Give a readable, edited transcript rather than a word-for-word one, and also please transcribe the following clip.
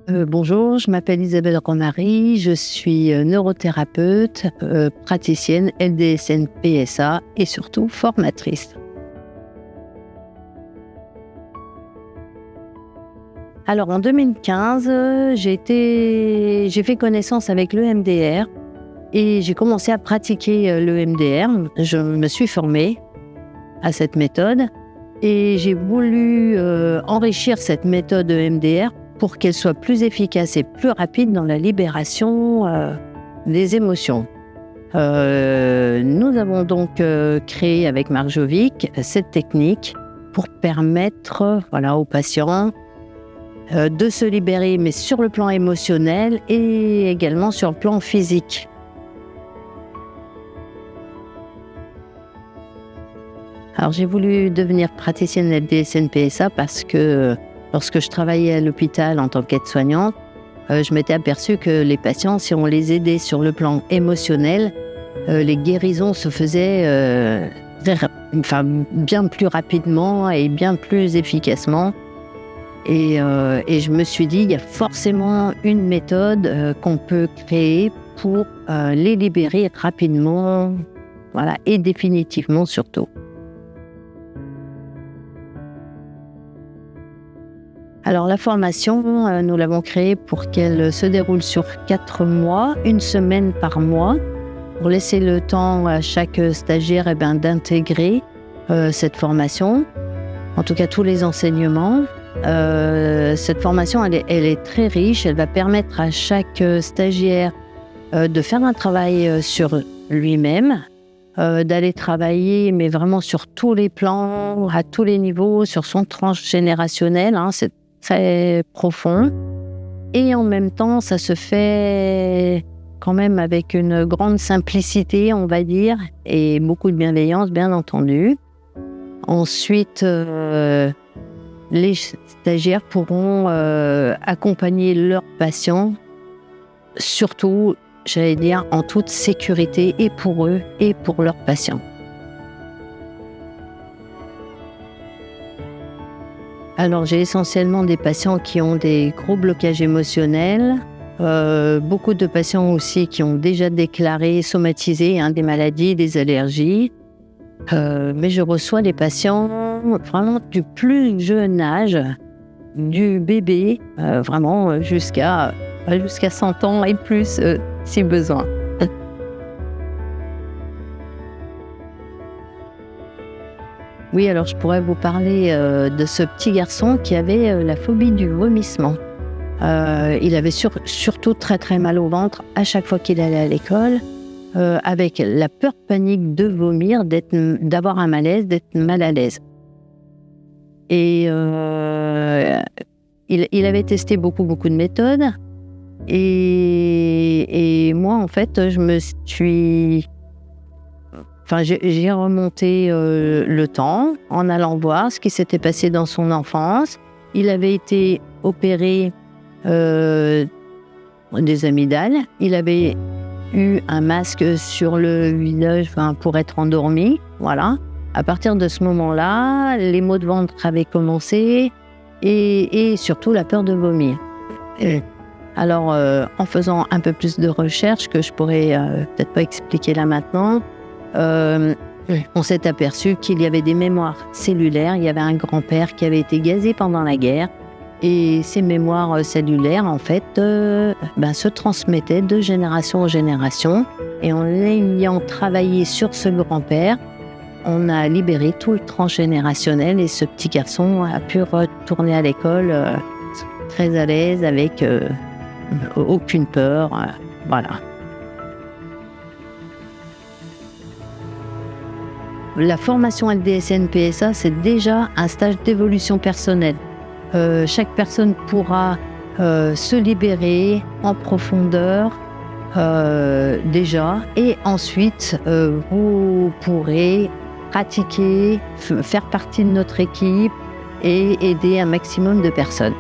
Bonjour, je m'appelle Isabelle Romary, je suis neurothérapeute, praticienne LDSN-PSA et surtout formatrice. Alors en 2015, j'ai fait connaissance avec l'EMDR et j'ai commencé à pratiquer l'EMDR. Je me suis formée à cette méthode et j'ai voulu enrichir cette méthode EMDR pour qu'elle soit plus efficace et plus rapide dans la libération des émotions. Nous avons donc créé avec Marc Jovic cette technique pour permettre aux patients de se libérer, mais sur le plan émotionnel et également sur le plan physique. Alors j'ai voulu devenir praticienne LDSN-PSA parce que lorsque je travaillais à l'hôpital en tant qu'aide-soignante, je m'étais aperçue que les patients, si on les aidait sur le plan émotionnel, les guérisons se faisaient bien plus rapidement et bien plus efficacement. Et je me suis dit, il y a forcément une méthode qu'on peut créer pour les libérer rapidement, et définitivement surtout. Alors la formation, nous l'avons créée pour qu'elle se déroule sur 4 mois, 1 semaine par mois, pour laisser le temps à chaque stagiaire d'intégrer cette formation, en tout cas tous les enseignements. Cette formation, elle est très riche, elle va permettre à chaque stagiaire de faire un travail sur lui-même, d'aller travailler, mais vraiment sur tous les plans, à tous les niveaux, sur son transgénérationnel, c'est très profond. Et en même temps, ça se fait quand même avec une grande simplicité, on va dire, et beaucoup de bienveillance, bien entendu. Ensuite, les stagiaires pourront accompagner leurs patients, surtout, j'allais dire, en toute sécurité, et pour eux et pour leurs patients. Alors, j'ai essentiellement des patients qui ont des gros blocages émotionnels, beaucoup de patients aussi qui ont déjà déclaré, somatisé des maladies, des allergies. Mais je reçois des patients vraiment du plus jeune âge, du bébé, vraiment jusqu'à 100 ans et plus si besoin. Oui, alors je pourrais vous parler de ce petit garçon qui avait la phobie du vomissement. Il avait surtout très très mal au ventre à chaque fois qu'il allait à l'école, avec la peur panique de vomir, d'avoir un malaise, d'être mal à l'aise. Et il avait testé beaucoup de méthodes. Et moi, en fait, j'ai remonté le temps en allant voir ce qui s'était passé dans son enfance. Il avait été opéré des amygdales. Il avait eu un masque sur le visage pour être endormi. Voilà. À partir de ce moment-là, les maux de ventre avaient commencé et surtout la peur de vomir. Alors, en faisant un peu plus de recherches que je pourrais peut-être pas expliquer là maintenant, on s'est aperçu qu'il y avait des mémoires cellulaires. Il y avait un grand-père qui avait été gazé pendant la guerre et ces mémoires cellulaires, en fait, se transmettaient de génération en génération. Et en ayant travaillé sur ce grand-père, on a libéré tout le transgénérationnel et ce petit garçon a pu retourner à l'école très à l'aise, avec aucune peur. Voilà. La formation LDSN-PSA, c'est déjà un stage d'évolution personnelle. Chaque personne pourra se libérer en profondeur déjà, et ensuite vous pourrez pratiquer, faire partie de notre équipe et aider un maximum de personnes.